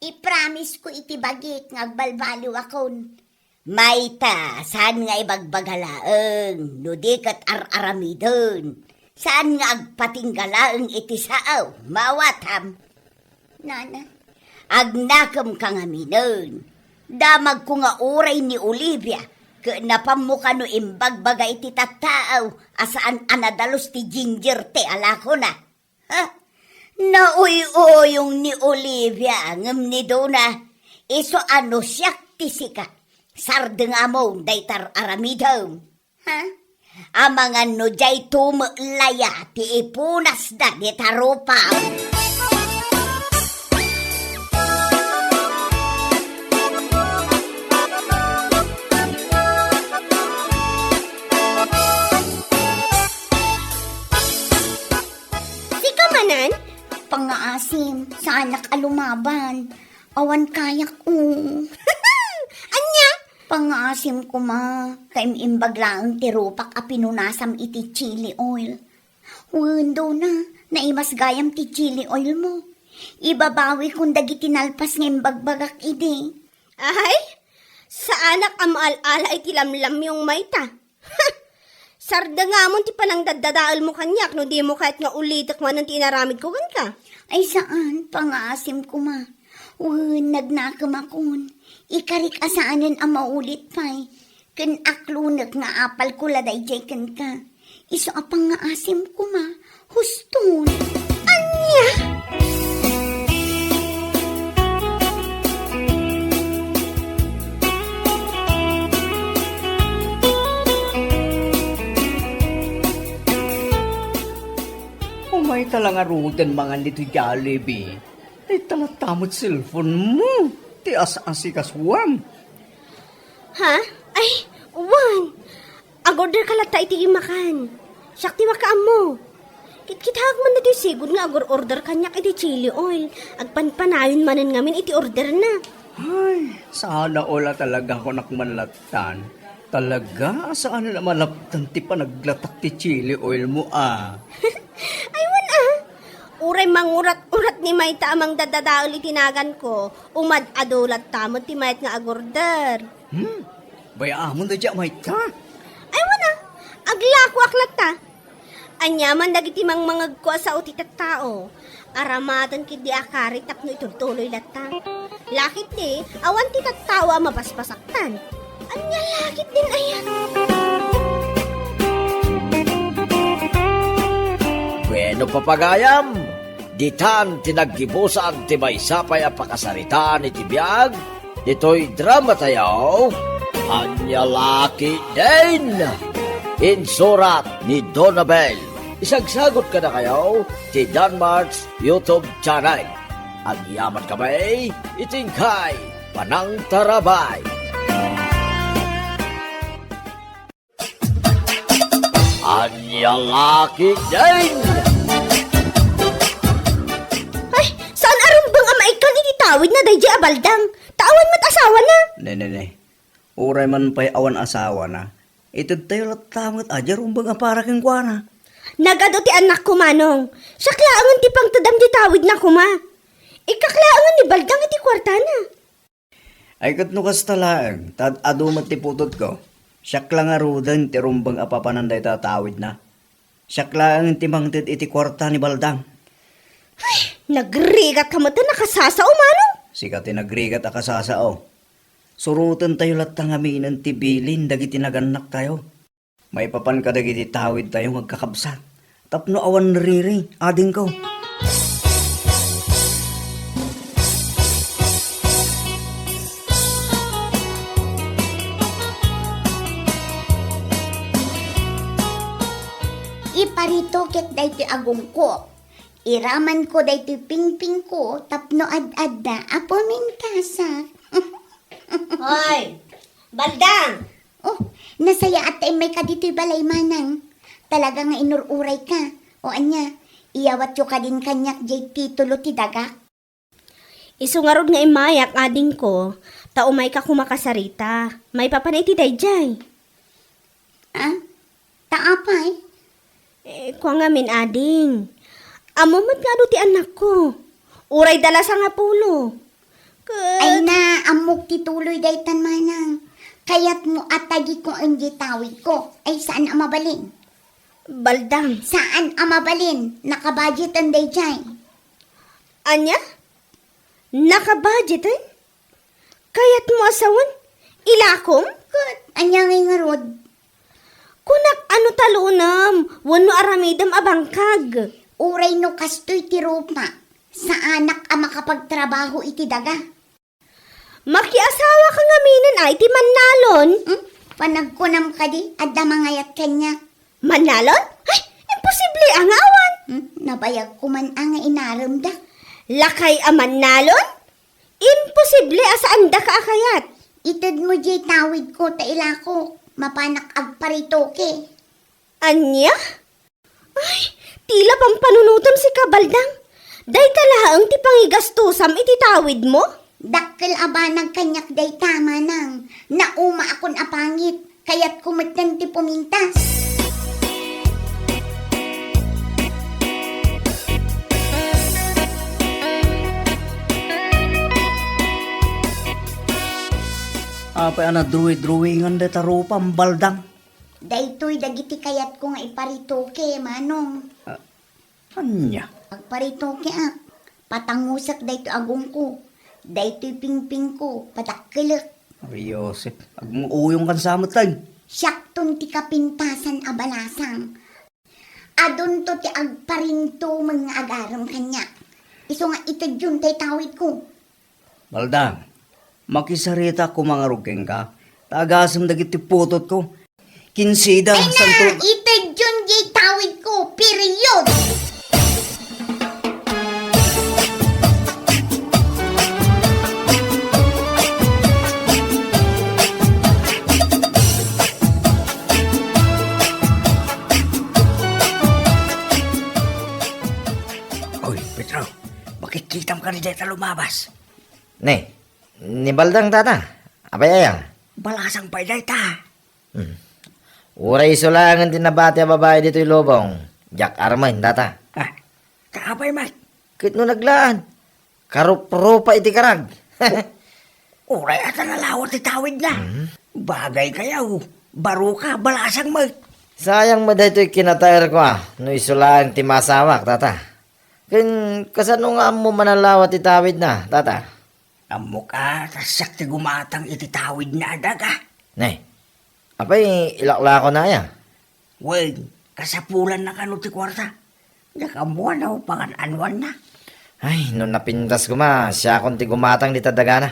ipromise ko iti bagik ngagbalbaliw akon. Mayta, saan nga ibagbagalaang, no di kat ar-aramidon. Saan nga agpatinggalaang iti saaw, mawatam. Nana, agnakam ka nga minon. Damag ko nga uray ni Olivia, ka napamuka no imbagbaga iti tattaaw, asaan anadalos ti ginger te alako na. Ha? Nauy-uyong ni Olivia, ngam ni Dona, iso ano siyak ti sikat. Sarde nga mo, daytar aramidom. Ha? Amangan no jay tumulaya, ti ipunas da di tarupaw. Si kamanan? Pangaasim, sa anak alumaban. Awan kayak Anya? Pangaasim ko kaim imbaglaang tirupak a pinunasam iti chili oil. Wendo naimas gayam ti chili oil mo. Ibabawi kung dagiti nalpas ng imbagbagak idi. Ay, sa anak amaal-ala iti lamlam yung Mayta. Sarda nga mo ti panang dadadaal mo kanyak, no di mo kahit nga ulitak man ang tinaramid ko ka. Ay saan, pangaasim ko nagnakam akon. Ikarik asaanan ang maulit pa'y. Kan aklunak nga apal ko laday jay kan ka. Iso apang nga asim ko huston. Anya? Umay talang arudan mga nito Jollibee. Ay talatamot cellphone mo. Ti as-asi kaswam. Ha? Ay, Juan. Agorder ka lata iti imakan. Siyak ti makaam mo. Kitkitahag man na ti sigod nga agor-order kanyak iti chili oil. Agpanpanayon manan ngamin iti order na. Ay, sana ola talaga ako nakmanlatan. Talaga, saan na malaptan ti panaglatak ti chili oil mo Ay, Juan Uray mangurat-urat ni Mayta amang dadadaol itinagan ko. Umad adulat tamot ti Mayt nga agorder. Bayaan da dyan, Mayta. Ay wana, aglako aklat ta. Anyaman dagiti mga ko sa utit at tao. Aramatan kit di akari tapno itultuloy lata. Lakit di, awan ti tattawa mapaspasaktan. Anya lakit din ayan. Bueno papagayam, ditan tinaggibusan ti may sapay a pakasaritaan iti biyag, dito'y drama tayo, Anya Laki din! Insurat ni Donabel. Isagsagot ka na kayo ti Danmarks YouTube channel. Ang yaman kamay, itingkay, panang tarabay. Anya Laki din! Ay, saan arumbang amaikan ititawid na dayjay abaldang? Tawan mat asawa na. Ne. Uray man pa'y awan asawa na. Ito tayo latamot aja rumbang para kang kuana. Nagado ti anak ko manong. Saklaangan ti pang tadam ti tawid na kuma. Ikaklaangan ni baldang iti kwarta na. Ay kat nukas talaang, tad adumat ti putot ko. Siyak lang arudan ti rumbang apapananday tatawid na. Siyak lang ti mangtid iti kwarta ni Baldang. Nagrigat ka mata nakasasao manong. Sika tinagrigat akasasao. Surutan tayo latang aminan ti bilin dagiti naganak tayo. May papan ka dagiti tawid tayo magkakabsat. Tapno awan nariri, ading ko. Iparito ket daytoy agong ko. Iraman ko daytoy pingping ko, tapno ad-ad na, apo mintasa. Hoy, baldang! Oh, nasaya at may kadito'y balay manang. Talaga nga inururay ka. O anya, iyawat yo ka din kanyak jay titulo ti daga. Isungarod nga imayak ading ko, taumay ka kumakasarita. May papanay ti dayjay. Ah? Taapay? Kwa nga min ading. Amamot nga do ti anak ko. Uray dala sa nga pulo. Ay na, amok tituloy daytan manang. Kaya't mo atagi ko ang gitawid ko. Ay saan ang mabalin? Baldang. Saan ang mabalin? Nakabudget ang dayjay. Anya? Nakabudget eh? Kaya't mo asawan? Ilakom? Good. Anya ngay nga rod. Kunak ano talunam? Wano aramidam abangkag. Uray no kastoy ti rupa. Sa anak ang makapagtrabaho iti daga. Makiasawa ka nga minan ay ti manalon. Panagkunam ka di, adda mangayat kanya. Manalon? Ay, imposible ang awan. Nabayag ko man ang inaramda. Lakay a manalon? Imposible asaan da ka akayat. Itad mo jay tawid ko ta ilako. Mapanak agparitoke. Anya? Ay, tila pang panunutom si Kabaldang. Day talaang ti pangigastusam iti tawid mo? Dakkel aba nagkanyak day tama nang. Nauma akon apangit. Kaya't kumatnan ti pumintas. Apay ana drawingan de tarupang Baldang. Daytoy dagiti kayat ko nga iparitoke, manong. Anya? Agparitoke ak. Patangusak dayto agong ko. Daytoy pingping ko. Padakkelek. Ay, Yosef, agmuuyong kan sa tayo. Siyakton ti kapintasan abalasang. Adon to ti agparinto mga agaram kanya. Iso nga itadyon tay tawid ko. Baldang, makisarita ko mga rugeng ka. Tagasam dagiti putot ko. Kinsida, Ay na! santo... Itadyon jay tawid ko. Period! Oy, Petro, makikita mo ka ni Jetta lumabas. Ne, ni Baldang tata. Abayayang. Balasang pa Jetta. Uray sulangan din na bati a babae dito'y lobong. Jack Armand tata. Ah, kaabay, Mike. Kit no naglaan. Karup-rupa iti karag. Uray at nalawat itawid na. Bagay kayaw. Baro ka, balasang mag. Sayang mo dahito kinatayar ko no isulaan ti masamak, tata. Kasano nga mo manalawat itawid na, tata? Amo ka, tasak ti gumatang ititawid na daga. Nay, apay ilakla ko na ya. Wag, kasapulan na kano ti kwarta. Nakamuan na upangan anwan na. Ay, nung napintas ko siya konti gumatang di tadagana.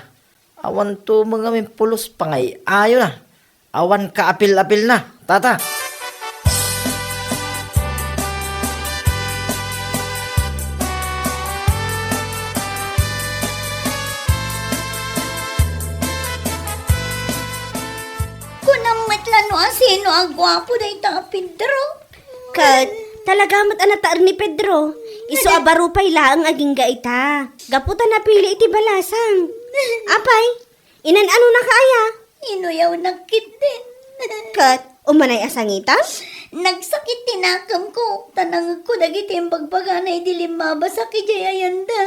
Awan to mga may pulos pangay ayo na. Awan ka apil-apil na, tata. Kunang matlano asino ang gwapo na ita Pedro. Kat, talaga mat anataar ni Pedro. Iso abarupay laang aging gaita. Gaputan na pili iti balasang. Apay, inan ano na kaya? Inuyaw nagkit din. Kat, umanay asangitan? Nagsakit tinakam ko. Tanang ko dagiti ang bagbaga na idilim mabasa ki Jayayanda.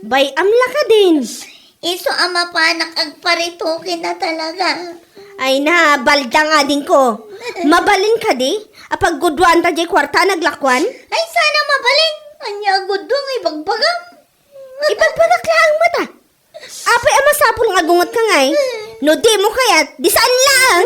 Bay, amla ka din. Iso ama panak agparitukin na talaga. Ay na, balda nga din ko. Mabalin ka di? Apag gudwan ta jay kwarta naglakwan? Ay sana mabalin. Anya gudong ay bagbagam. Ipagpanakla ang mata. Apay ama sapul nga gungot ka ngay. No di mo kayat, di saan lang?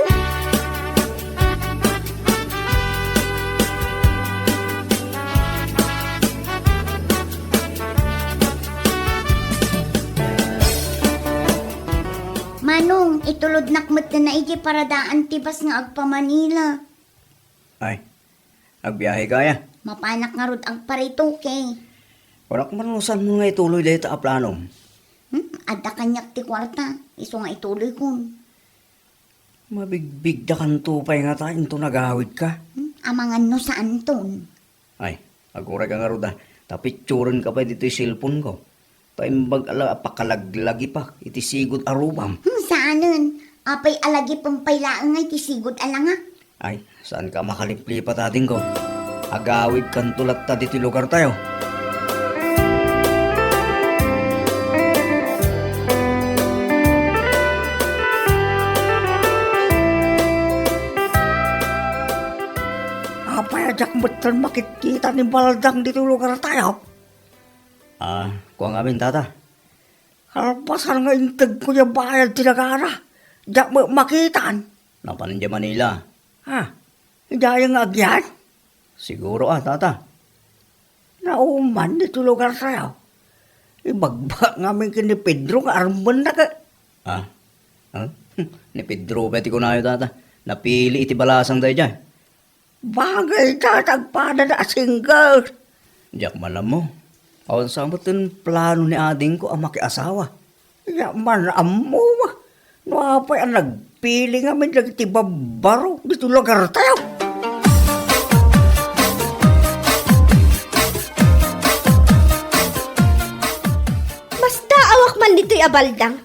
Manong, itulod nakmat na naigi para daan tibas nga agpa Manila. Ay, agbiyahe kaya. Mapanak nga rod agparituke. Wala ka manusan mo nga ituloy dahil ta planom. Adda kanyak ti kwarta. Iso nga ituloy kun. Mabigbig da kan tupay nga tayo ito nagawid ka. Amangan no sa Anton. Ay, agura ka nga ro da. Tapicturan ka pa dito yung cellphone ko. Paimbag ala apakalaglagi pa. Iti sigod arubam. Saanan? Apay alagi pampailaan ngay ti sigod alanga. Ay, saan ka makaliplipat ating ko? Agawid kan tulat ta dito lugar tayo. Apay ajak betul makikita ni baldang dito lugar tayo. Ah, kuha nga amin tata. Kalpasan nga intag ko yung bayad tinagara. Diyak mo makitaan. Napanin dyan Manila. Ha? Hindi yung agyan. Siguro tata. Nauman dito lugar tayo. Ibagba ngamin kini Pedro nga arman na ka. Ah, ni Pedro peti ko na tata. Napili iti balasang tayo dyan. Bagay tatagpada na single. Diyak malam mo. Awan sa yung plano ni ading ko ang makiasawa. Yaman amo. No apay ang nagpili ngamin dagiti babaro dito lugar tayo. Basta awak man dito'y abaldang.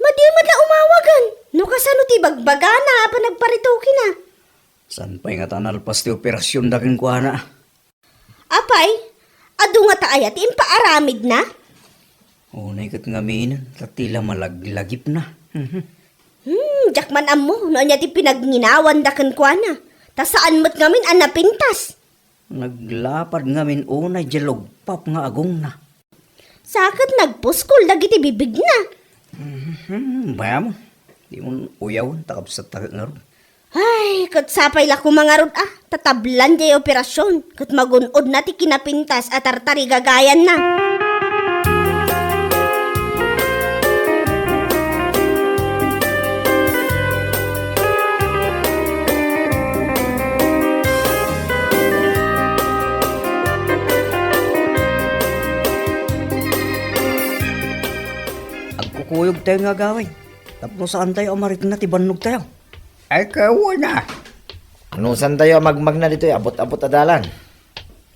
Madi na umawagan. No kasano ti bagbagana pa nagparituki na. San pa'y nga tanalpas ti operasyon daking kuha na. Apay, adu nga taaya ti impaaramid na. Unay kat ngaminan, tatila malaglagip na. Jakman amo, no anya ti pinagninawan daken kwa na. Ta saan mo't ngamin ang napintas. Naglapad ngamin unay jalogpap nga agong na. Sakit nagpuskol dagiti bibig na. Baya mo, di mo uyaw, takap sa takak nga ron. Ay, kat sapay la kumangarod tatablan jay operasyon. Kat magunod na ti kinapintas at tartari gagayan na. Agkukuyog tayo nga gawin. Tapos saan tayo amarit na tibanog tayo. Ay kawa na. Anusan tayo magmag na dito, abot-abot adalan.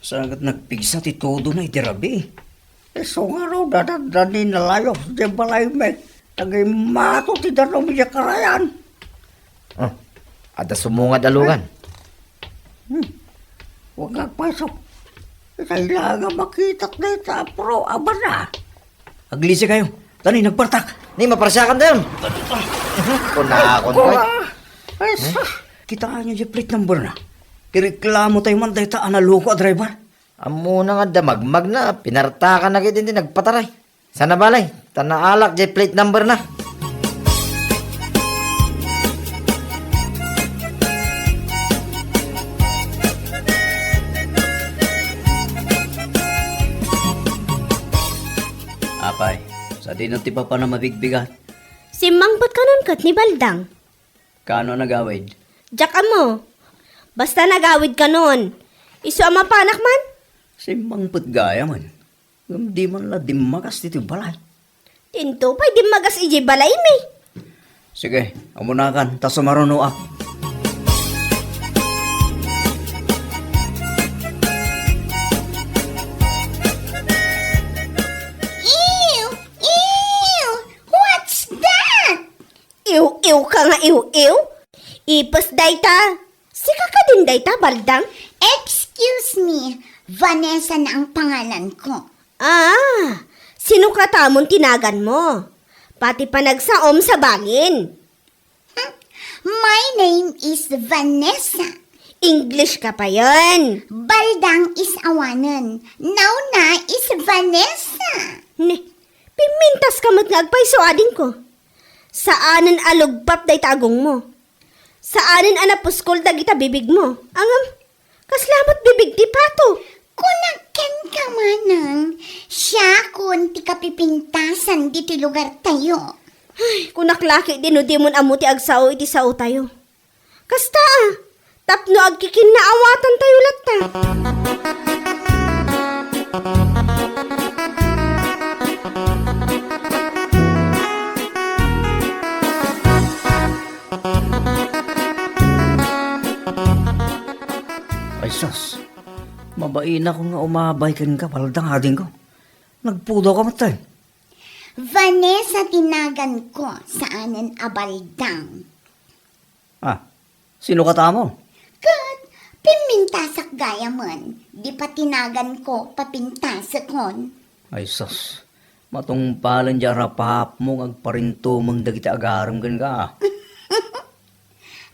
Saan kat nagpigsa ti todo na itirabi. Iso nga raw dadadani na layo. Diyan balay me. Tagay mato ti dano miya karayan. Oh, ada sumungad alungan. Huwag nagpasok. Kailangan makita dito, pro, aba na. Aglisi kayo. Tani, nagpartak. Ni, maparasyakan na yun. Kunakon ko eh. Ay, sus. Kita nyo yung plate number na. Kireklamo tayo man tayo taan na loko, driver. Amo na nga damagmag na. Pinartakan na kita hindi nagpataray. Sana balay. Tanaalak jay plate number na. Apay, sa di na tipa pa na mabigbigat. Simangbot ka nun kat ni Baldang. Kano nagawid? Jack mo. Basta nagawid ka nun. Isu ama panak man. Simang gaya man. Di man la dimagas dito balay. Tinto pa'y di magas iji balay mi. Sige, amunakan. Ta sumaruno ak. Ew! Ew! What's that? Iw-iw ka nga iw-iw. Ipos dayta. Sika ka din dayta, Baldang. Excuse me, Vanessa na ang pangalan ko. Ah, sino ka tamon tinagan mo? Pati pa nagsaom sa bangin. My name is Vanessa. English ka pa yon. Baldang is awanan. Nauna is Vanessa. Ne, pimintas kamot nga agpay ading ko. Saanan alugpap day tagong mo? Saanan anapuskol dagita bibig mo? Angam, kaslamot bibig ti pato. Kunakan ka manang. Siya kun ti kapipintasan dito lugar tayo. Ay, kunaklaki din di mon amo ti agsao iti sao tayo. Kasta tapno agkikin na awatan tayo latta. Ay sus, mabain ako nga umabay ka Baldang ading ko. Nagpudo ka matay. Vanessa tinagan ko saanan abaldang. Ah, sino ka tamo? Kat, pimintasak gaya man. Di pa tinagan ko papintasak kon. Ay sus, matungpalan dyan rapap mo agparinto mong dagiti agaram ka.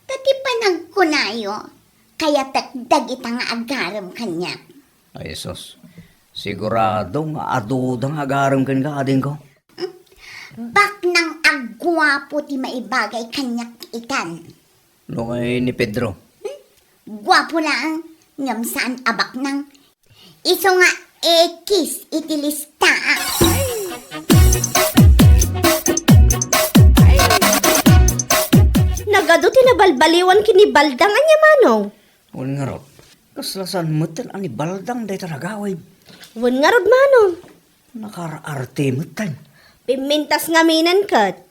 Tati pa nagkunayo. Kaya takdag itang agaram kanya. Ay sus, sigurado nga adudang agaram ka ading ko. Bak nang agwapo ti maibagay kanyak ikan. No kay ni Pedro. Gwapo lang. Ngam saan abak nang. Iso nga ekis itilista. Nagado tinabalbaliwan kini Baldang anya manong. Wan nga rod, kaslasan mo tan ani Baldang day taragaway. Wan nga rod manong. Nakaraarte mo tan. Pimintas nga minan kat.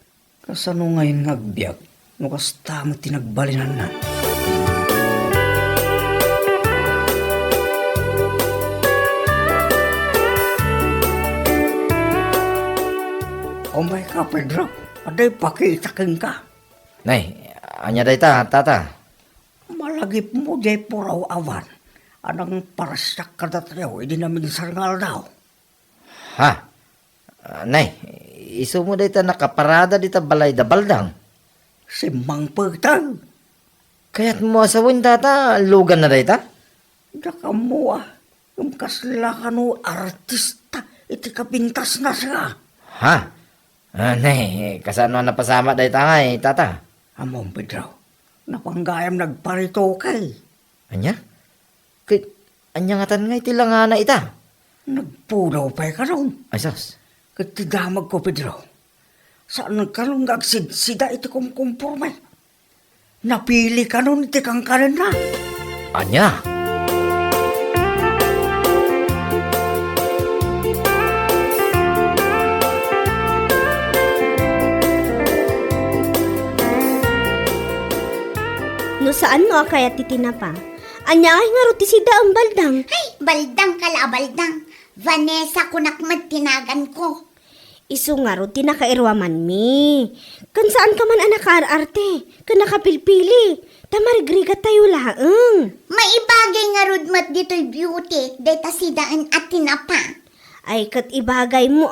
Kasano ngayon ngagbiag, no kasta mo tinagbalinan na. Oh my God, Pedro. Aday pakitakin ka. Nay, anya day ta, tata. Malagip mo day puraw awan. Anang parasak ka datayaw, hindi namin sarngal daw. Ha? Nay, iso mo day ta nakaparada dita balay da Baldang. Si Mang Pagtang. Kaya't mo asawin tata, lugan na day ta? Daka mo yung kaslakan o artista, iti kapintas na siya. Ha? Nay, kasano na pasama day ta nga tata? Among Pedro, napanggayam nagparito kay. Anya? Kay, anya nga tan nga iti lang na ita. Nagpudaw pa ka ron. Ay sus. Katidamag ko, Pedro. Saan nagkaroon nga sida iti kumkumpurmay? Napili ka nun iti kang kanan na. Anya? No saan mo kaya titinapa? Anya ay nga roti sida ang Baldang. Ay, baldang kala baldang. Vanessa kunakmat tinagan ko. Isu nga roti nakairwaman mi. Kan saan ka man anak arte? Kan nakapilpili. Tamarigriga tayo laang. Maibagay nga rudmat dito'y beauty, deta sidaan at tinapa. Ay, kat ibagay mo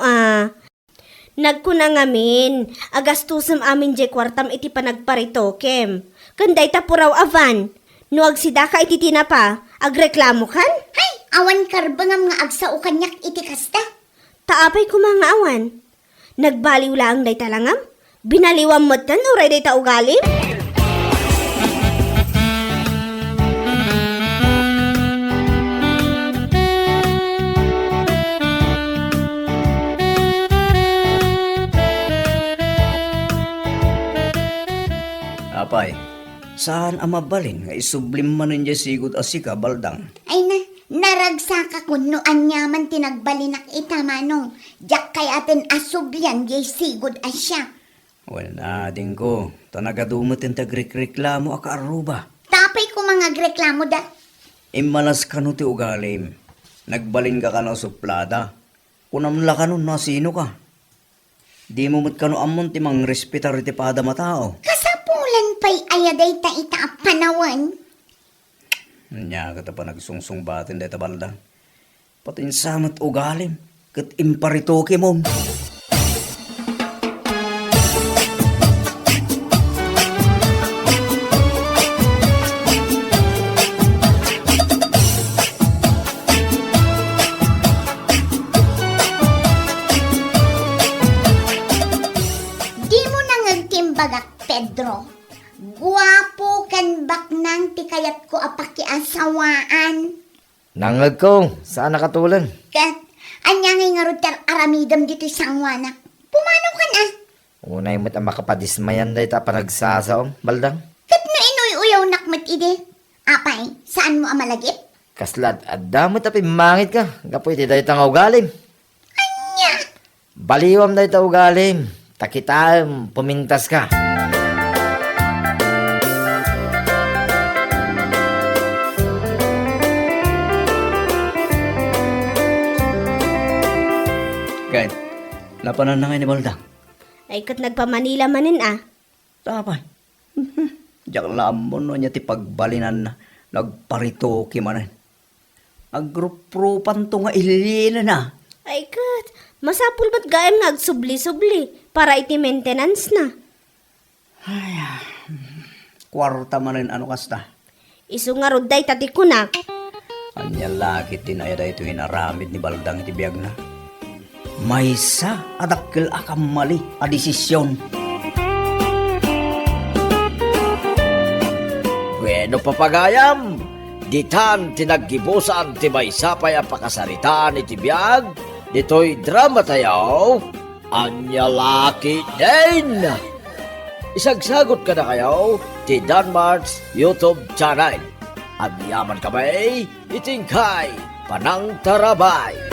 Nagkuna ngamin, agastusam amin jay kwartam iti panagparitokem. Kanday tapuraw avan, nuag sida ka iti tinapa, agreklamo kan? Hay, awan karbangam nga agsao kanyak iti kasta. Taapay ko mga awan. Nagbaliw lang day talangam? Binaliwam mo tan uray day taugalim? Apay, saan ang mabalin nga isublim man niya sigod asika baldang? Ay na, naragsa ka kuno anyaman tinagbalinak itamanong. Jak kay atin asubyan yay sigod asya. Wala din ko, tanagadumatin tagrekreklamo aka aruba. Tapay ko mga greklamo da. Imalas ka no ti ugalim. Nagbalin ka na suplada. Kunamla ka nun na sino ka. Di mo mo't ka no amon ti mang respetar ti pada matao. Kasapulan pa'y ayaday ta ita panawan. Nya ka ta pa nagsungsung batin deta baldang. Patin samat ugalim. Kat imparitoke mo. Di mo na ngagtimbagak, Pedro. Guwapo kan bak nang tikayat ko apakiasawaan. Nangag ko, saan nakatulan? Kat, anyangay nga ruter aramidam dito sangwana. Pumano ka na? Unay mo't ang makapadismayan day ta panagsasaong, baldang. Kat na inuy-uyaw nakmat ide. Apay, saan mo amalagip? Kaslad, at damot tapi mangit ka. Gapoy ti day tang ugalim. Anya! Baliwam day ta ugalim. Takitaan, pumintas ka. Kahit, napanan na nga ni baldang. Ay, kat nagpamanila manin Tapay. Diyak lamon no niya ti pagbalinan na. Nagparitoke manan. Agrupropan to nga ilina na. Ay, kat, masapul ba't gaem nga agsubli-subli para iti maintenance na? Kwarta manan ano kasta. Isu nga roday tati ko na. Anya lagi tinayada ito inaramid ni baldang iti biyag na. Maysa adakkel akam mali a desisyon. Bueno papagayam, ditan tinaggibusan ti maysapay ang pakasaritaan iti biyag, dito'y drama tayo, anya laki din. Isagsagot ka na kayo, ti Danmarks YouTube channel. At yaman kamay, itingkay, panang tarabay.